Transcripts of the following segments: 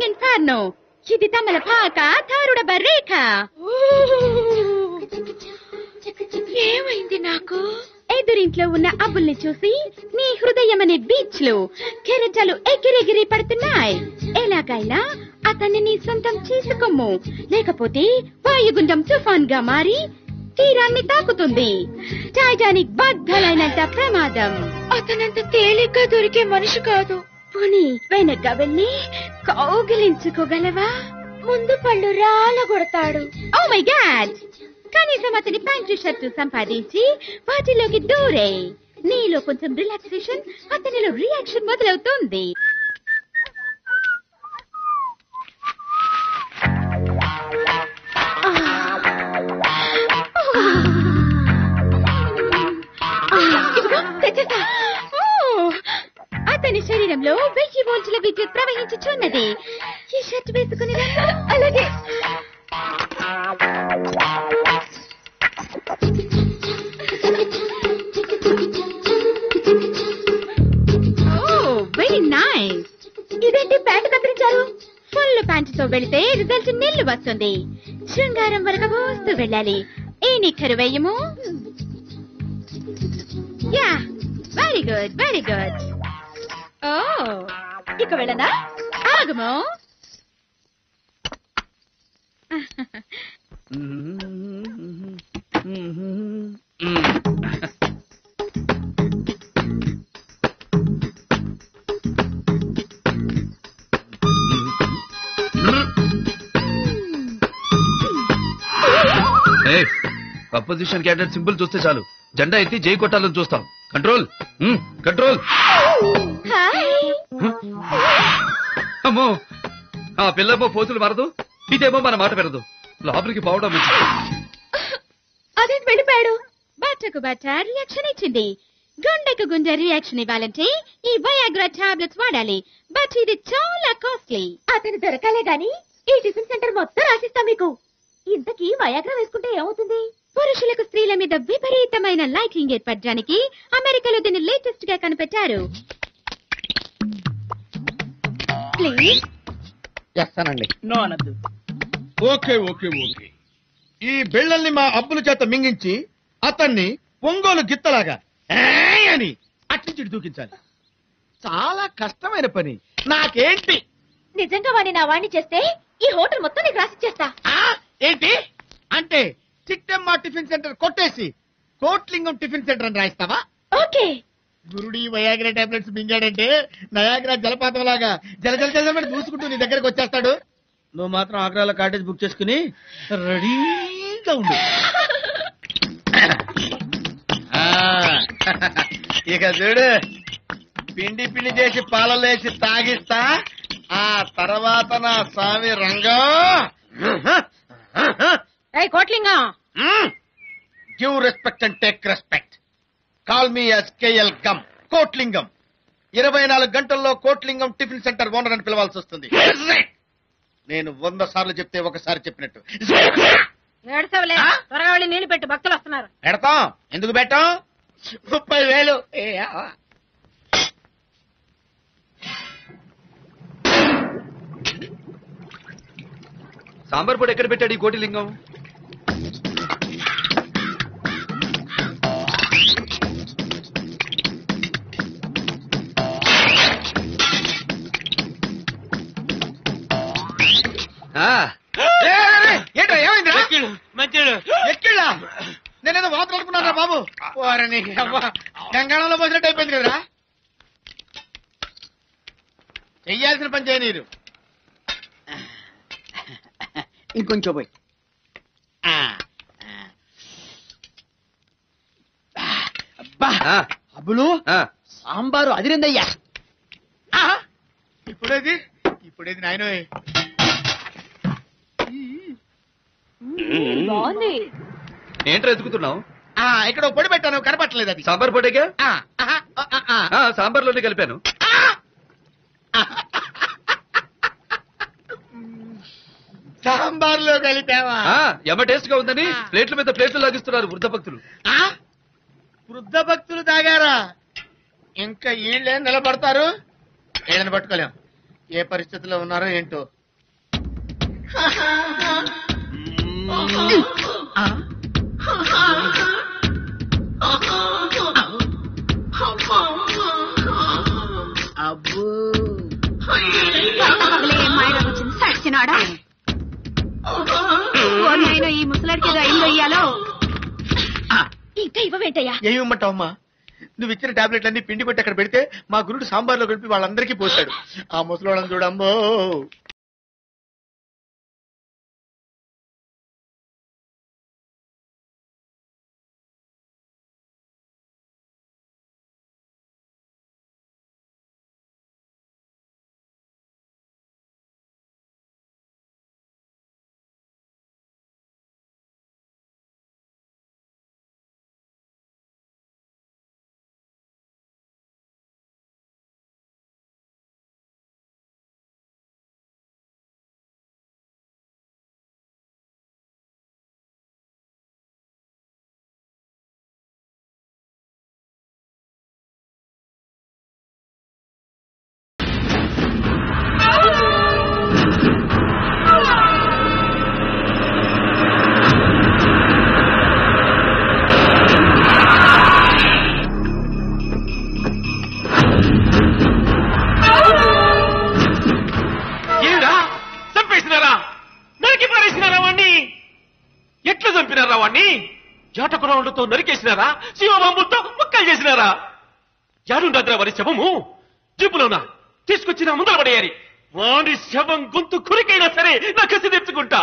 ఇన్ఫర్నో. ఇది తమలపాక తారుడ రేఖ. ఏమైంది నాకు? ఎదురింట్లో ఉన్న అబ్బుల్ని చూసి నీ హృదయం అనే బీచ్ లో కెరటాలు ఎగిరెగిరి పడుతున్నాయి. ఎలాగైనా అతన్ని నీ సొంతం చేసుకోము, లేకపోతే వాయుగుండం తుఫాన్ గా మారి తీరాన్ని తాకుతుంది. టైటానిక్ బద్దలైనంత ప్రమాదం. అతనంత తేలిగ్గా దొరికే మనిషి కాదు. పోనీ వెనక్గా వెళ్ళి కౌగిలించుకోగలవా? ముందు పళ్ళు రాలగొడతాడు. Oh my God! కనీసం అతని ప్యాంటు షర్టు సంపాదించి వాటిలోకి దూరే. నీలో కొంచెం రిలాక్సేషన్, అతనిలో రియాక్షన్ మొదలవుతుంది. అతని శరీరంలో 1000 వోల్టుల విద్యుత్ ప్రవహించుచున్నది. ఈ షర్ట్ వేసుకుని అలాగే. Very nice. ఇదేంటి ప్యాంటు కత్తిరించారు? ఫుల్ ప్యాంటుతో వెళితే రిజల్ట్ నిల్లు వస్తుంది. శృంగారం వరకు పోస్తూ వెళ్ళాలి. ఏ నిక్కరు వేయము. Yeah, very good, very good. ఓ, ఇక వెళ్ళనా? ఆగము. అపోజిషన్ క్యాండిడేట్ సింబల్ చూస్తే చాలు జెండా ఎత్తి జై కొట్టాలని చూస్తాం. Control, control. అమ్మో, ఆ పిల్లమ్మో పోతులు మారదు, ఇదేమో మన మాట పెరదు. లోపలికి పోవడం అదేంటి వెళ్ళిపోయాడు? బట్టకు బట్ట రియాక్షన్ ఇచ్చింది. గుండెకు గుండె రియాక్షన్ ఇవ్వాలంటే ఈ వయాగ్రా టాబ్లెట్స్ వాడాలి. బట్ ఇది చాలా కాస్ట్లీ. అతను దొరకాలే గాని ఈ టిఫిన్ సెంటర్ మొత్తం రాసిస్తా మీకు. ఇంతకీ వయాగ్రా వేసుకుంటే ఏమవుతుంది? పురుషులకు స్త్రీల మీద విపరీతమైన లైకింగ్ ఏర్పడడానికి అమెరికాలో దీన్ని లేటెస్ట్ గా కనిపెట్టారు. ప్లీజ్. చేస్తానండి. నో అనద్దు. Okay okay okay. ఈ బిళ్ళల్ని మా అబ్బుల చేత మింగించి అతన్ని ఒంగోలు గిత్తలాగా అని అట్టించి దూకించాలి. చాలా కష్టమైన పని. నాకేంటి? నిజంగా వాడిని నా వాడిని చేస్తే ఈ హోటల్ మొత్తం నీకు రాసిచ్చేస్తా. ఏంటి అంటే చిట్టెమ్మ టిఫిన్ సెంటర్ కొట్టేసి కోట్లింగం టిఫిన్ సెంటర్ అని రాయిస్తావా? ఓకే. గురుడి వయాగ్రా టాబ్లెట్స్ మింగాడంటే నయాగ్రా జలపాతం లాగా జల జల దూసుకుంటూ నీ దగ్గరకు వచ్చేస్తాడు. నువ్వు మాత్రం ఆగ్రాలో కాటేజ్ బుక్ చేసుకుని రెడీగా ఉండు. ఇక చూడు, పిండి పిండి చేసి పాలలేసి తాగిస్తా. ఆ తర్వాత నా స్వామి రంగం. Kotlingam, give respect and take respect. Call me as KL గమ్ కోట్లింగం. 24 గంటల్లో కోట్లింగం టిఫిన్ సెంటర్ ఓనర్ అని పిలవాల్సి వస్తుంది. నేను 100 సార్లు చెప్తే ఒకసారి చెప్పినట్టు. ఏడ్చవలే, త్వరగా వెళ్ళి నీళ్లు పెట్టు, భక్తులు వస్తున్నారు. పెడతాం. ఎందుకు పెట్టాం? 30,000. సాంబార్ పొడి ఎక్కడ పెట్టాడు ఈ కోటిలింగం? ఏంటో ఏమైంది? ఎక్కిళ్ళ నేనేదో వాతలు అనుకున్నారా బాబు? వారని గంగాళంలో పోసినట్టు అయిపోయింది కదరా. చెయ్యాల్సిన పని చేయనీరు. ఇంకొంచెం పోయి. అబ్బులు, సాంబారు అదిరిందయ్యా. ఇప్పుడేది నాయనో. బాగుంది. ఏంట్రా ఎత్తుకుతున్నావు? ఇక్కడ పొడి పెట్టాను, కనపట్టలేదు. అది సాంబార్ పొడిగా? సాంబార్లోనే కలిపాను. సాంబార్లో కలిపావా? ఎమ టేస్ట్ గా ఉందని ప్లేట్ల మీద ప్లేట్లు లాగిస్తున్నారు వృద్ధ భక్తులు. వృద్ధ భక్తులు తాగారా? ఇంకా వీళ్ళేం నిలబడతారు? వీళ్ళని పట్టుకోలేం. ఏ పరిస్థితిలో ఉన్నారో ఏంటో. అబ్బో సచ్చినాడా ఈ ముసలాడికి ఏదో అయిందో ఇయ్యాలో ఇంకా ఇవ్వవేంటయ్యా? ఏమిమ్మంటావమ్మా? నువ్వు ఇచ్చిన టాబ్లెట్లన్నీ పిండి కొట్టి అక్కడ పెడితే మా గురుడు సాంబార్లో కలిపి వాళ్ళందరికీ పోసాడు. ఆ ముసలోళ్ళని చూడమ్మో. ఎట్లా చంపినారా వాణ్ణి? జాటకురావులతో నరికేసినారా? శివబాంబులతో ముక్కలు చేసినారా? యాడుండద్రా వారి శవము? జీపులోనా తీసుకొచ్చిన ముందర పడేయాలి. వాడి శవం గొంతు కురికైనా సరే నా కసి తెచ్చుకుంటా.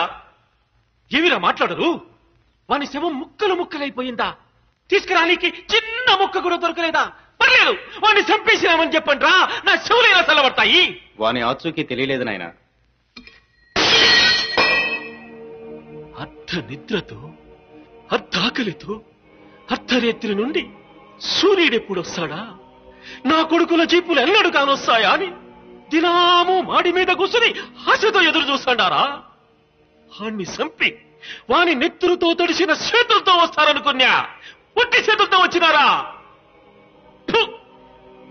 ఏమిరా మాట్లాడరు? వాని శవం ముక్కలు ముక్కలైపోయిందా? తీసుకురానికి చిన్న ముక్క కూడా దొరకలేదా? పర్లేదు, వాడిని చంపేసినామని చెప్పండి రా, నా శవులైనా చల్లబడతాయి. వాని ఆచూకీ తెలియలేదు నాయన. అర్ధ నిద్రతో, అర్ధాకలితో, అర్ధరేత్రి నుండి సూర్యుడెప్పుడు వస్తాడా, నా కొడుకుల జీపులు ఎన్నడు కానొస్తాయా అని దినాము మాడి మీద కూర్చుని ఆశతో ఎదురు చూస్తాడారా? వాణ్ణి చంపి వాని నెత్తురుతో తడిసిన చేతులతో వస్తారనుకున్నా, ఒట్టి చేతులతో వచ్చినారా?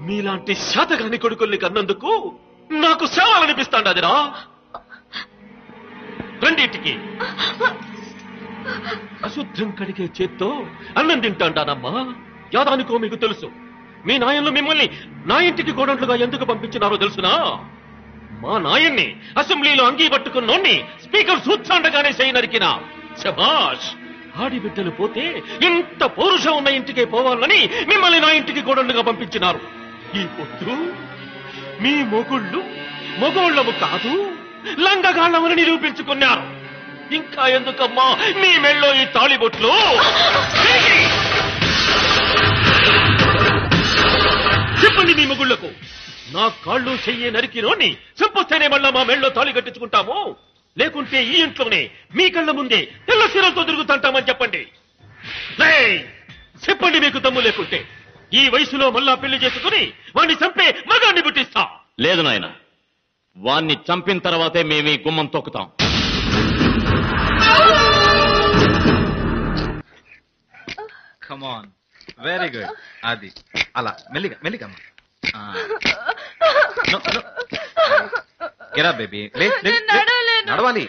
మీలాంటి శాతగాని కొడుకుల్ని కన్నందుకు నాకు సేవాలనిపిస్తాండదిరా. రెండింటికి అశుద్ధం కడిగే చేత్తో అన్నం తింటాండానమ్మా. యాదానికో మీకు తెలుసు. మీ నాయన్లు మిమ్మల్ని నా ఇంటికి కోడంట్లుగా ఎందుకు పంపించినారో తెలుసునా? మా నాయన్ని అసెంబ్లీలో అంగీ పట్టుకున్నోన్ని స్పీకర్ సూత్సాండగానే చేయి నరికినా. శభాష్! ఆడిబిడ్డలు పోతే ఇంత పౌరుషం ఉన్న ఇంటికే పోవాలని మిమ్మల్ని నా ఇంటికి కోడంట్లుగా పంపించినారు. ఈ పొద్దు మీ మొగుళ్ళు మొగోళ్ళము కాదు, లంగగాళ్ళమని నిరూపించుకున్నారు. ఇంకా ఎందుకమ్మా మీ మెళ్ళో ఈ తాళిబొట్లు? చెప్పండి మీ మొగుళ్లకు, నా కాళ్ళు చెయ్యి నరికినోని చంపొస్తేనే మళ్ళా మా మెళ్ళో తాళి కట్టించుకుంటాము, లేకుంటే ఈ ఇంట్లోనే మీ కళ్ళ ముందే తెల్ల చీరలతో తిరుగుతుంటామని చెప్పండి. చెప్పండి మీకు దమ్ము లేకుంటే. ఈ వయసులో మళ్ళా పెళ్లి చేసుకుని వాణ్ణి చంపే మగాన్ని పుట్టిస్తా. లేదు నాయన, వాణ్ణి చంపిన తర్వాతే మేము ఈ గుమ్మం తొక్కుతాం. Come on, very good. అది అలా మెల్లిగా మెల్లిగా. Get up, baby. నడవాలి.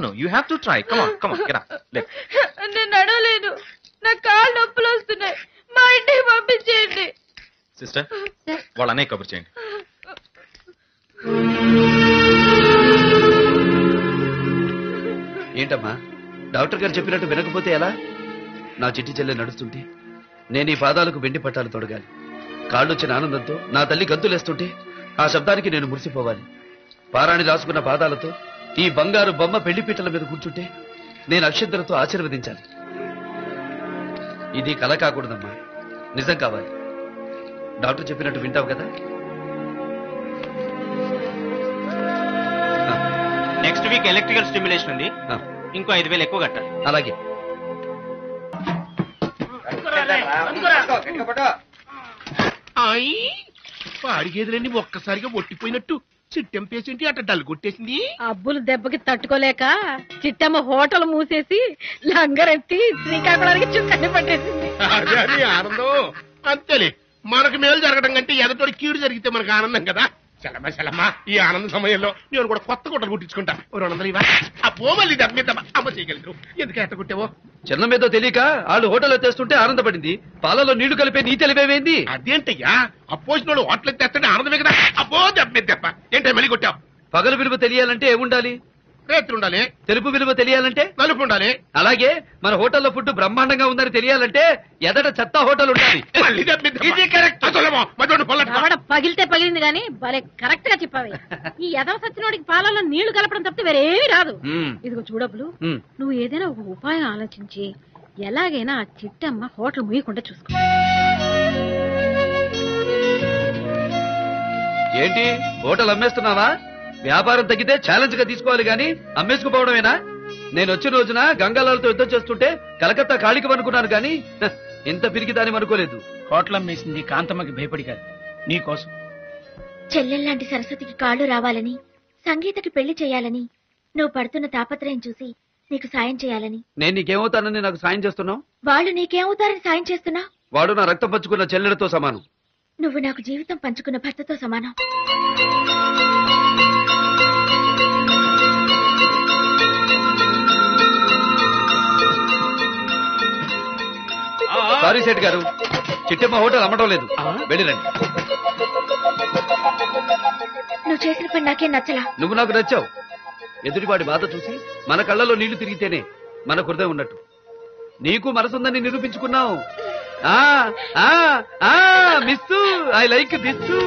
No, you have to try. Come on, get up. నేను నడవలేను, నా కాళ్ళు నొప్పులు వస్తున్నాయి, మా ఇంటికి పంపించేయండి. సిస్టర్, వాళ్ళనే కబుర్ చేయండి. ఏంటమ్మా, డాక్టర్ గారు చెప్పినట్టు వినకపోతే ఎలా? నా చిట్టి చెల్లె నడుస్తుంటే నేను ఈ పాదాలకు వెండి పట్టాలు తొడగాలి. కాళ్ళొచ్చిన ఆనందంతో నా తల్లి గంతులేస్తుంటే ఆ శబ్దానికి నేను మురిసిపోవాలి. పారాణి రాసుకున్న పాదాలతో ఈ బంగారు బొమ్మ పెళ్లిపీటల మీద కూర్చుంటే నేను అక్షంతలతో ఆశీర్వదించాలి. ఇది కల కాకూడదమ్మా, నిజం కావాలి. డాక్టర్ చెప్పినట్టు వింటావు కదా? నెక్స్ట్ వీక్ ఎలక్ట్రికల్ స్టిమ్యులేషన్ ఉంది, ఇంకో 5,000 ఎక్కువ కట్టాలి. అలాగే. పాడిగేదులన్నీ ఒక్కసారిగా ఒట్టిపోయినట్టు చిట్టెం పేషెంట్ అట్ట డల్ కొట్టేసింది. అబ్బులు దెబ్బకి తట్టుకోలేక చిట్టమ్మ హోటల్ మూసేసి లంగరెత్తి శ్రీకాకుళానికి చుక్కని పట్టేసింది. అదే ఆనందం. అంతేలే, మనకు మేలు జరగడం కంటే ఎదటోడి కీడు జరిగితే మనకు ఆనందం కదా. చలమ్మా ఈ ఆనంద సమయంలో నేను కూడా కొత్త గుట్టలు కుట్టించుకుంటా 200 ఇవ్వ. అబ్బో మళ్ళీ దమ్మిద్దామా అమ్మ చేయగలరు ఎందుకు ఎట్ట కుట్టావో చిన్న మీద తెలియక వాళ్ళు హోటల్ తెస్తుంటే ఆనందపడింది. పాలలో నీళ్లు కలిపే నీ తెలివేమైంది? అదేంటయ్యా అపోజినోడు హోటల్ తెస్తే ఆనందమే కదా. అబ్బో దెబ్బ ఏంటే మళ్ళీ కొట్టావు? పగలు విలువ తెలియాలంటే ఏముండాలి? రేత్రి ఉండాలి. తెలుపు విలువ తెలియాలంటే నలుపు ఉండాలి. అలాగే మన హోటల్లో ఫుడ్ బ్రహ్మాండంగా ఉందని తెలియాలంటే ఎదట చెత్త హోటల్ ఉండాలి. మళ్ళీ దెబ్బ ఇది కరెక్ట్. పగిలితే పగిలింది గానీ భలే కరెక్ట్ గా చెప్పావి. ఈ యదవ సచ్చినోడికి పాలలో నీళ్లు కలపడం తప్పితే వేరేమీ రాదు. ఇదిగో చూడబ్బులు, నువ్వు ఏదైనా ఒక ఉపాయం ఆలోచించి ఎలాగైనా ఆ చిట్టమ్మ హోటల్ ముయ్యకుండా చూసుకో. ఏంటి హోటల్ అమ్మేస్తున్నావా? వ్యాపారం తగ్గితే ఛాలెంజ్ గా తీసుకోవాలి గాని అమ్మేసుకుపోవడమేనా? నేను వచ్చిన రోజున గంగాలాలతో యుద్ధం చేస్తుంటే కలకత్తా ఖాళీకి అనుకున్నాను గాని ఇంత పిరికిదాని అనుకోలేదు. హోటల్ అమ్మేసింది కాంతమ్మకి భయపడి కాదు, నీకోసం. చెల్లెల్లాంటి సరస్వతికి కాళ్ళు రావాలని, సంగీతకి పెళ్లి చేయాలని, నువ్వు పడుతున్న తాపత్రయం చూసి నీకు సాయం చేయాలని. నేను నీకేమవుతానని నాకు సాయం చేస్తున్నావు? వాళ్ళు నీకేమవుతారని సాయం చేస్తున్నా? వాడు నా రక్తం పంచుకున్న చెల్లెలతో సమానం. నువ్వు నాకు జీవితం పంచుకున్న భర్తతో సమానం. సారీ సేట్ గారు, చిట్టమ్మ హోటల్ అమ్మటం లేదు, వెళ్ళిరండి. నువ్వు చేసిన పని నాకేం నచ్చలా. నువ్వు నాకు నచ్చావు. ఎదుటివాడి బాధ చూసి మన కళ్ళలో నీళ్లు తిరిగితేనే మన హృదయం ఉన్నట్టు. నీకు మనసుందని నిరూపించుకున్నావు. Miss I like this.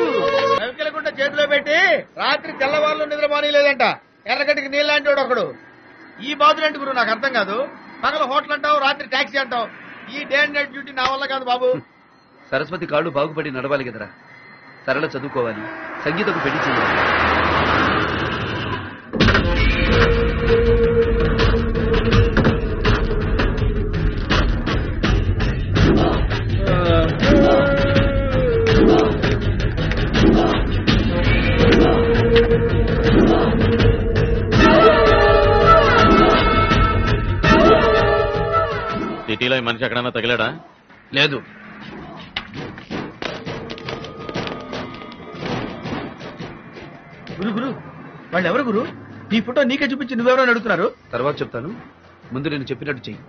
రవికెలగుంట చేతిలో పెట్టి రాత్రి తెల్లవాళ్ళు నిద్రపోనీ లేదంట. ఎర్రగడ్డికి నీళ్ళంటే ఒకడు. ఈ బాధులంటే గురు నాకు అర్థం కాదు. పగల హోటల్ అంటావు, రాత్రి టాక్సీ అంటావు. ఈ డే అండ్ నైట్ డ్యూటీ నా వల్ల కాదు బాబు. సరస్వతి కాళ్ళు బాగుపడి నడవాలి కదరా. సరళ చదువుకోవాలి, సంగీతకు పెళ్లి చేయాలి. సిటీలో ఈ మనిషి ఎక్కడన్నా తగిలాడా? లేదు. గురు గురు వాళ్ళు ఎవరు గురు? నీ ఫోటో నీకే చూపించి నువ్వెవరో అడుగుతున్నారు. తర్వాత చెప్తాను, ముందు నేను చెప్పినట్టు చెయ్యి.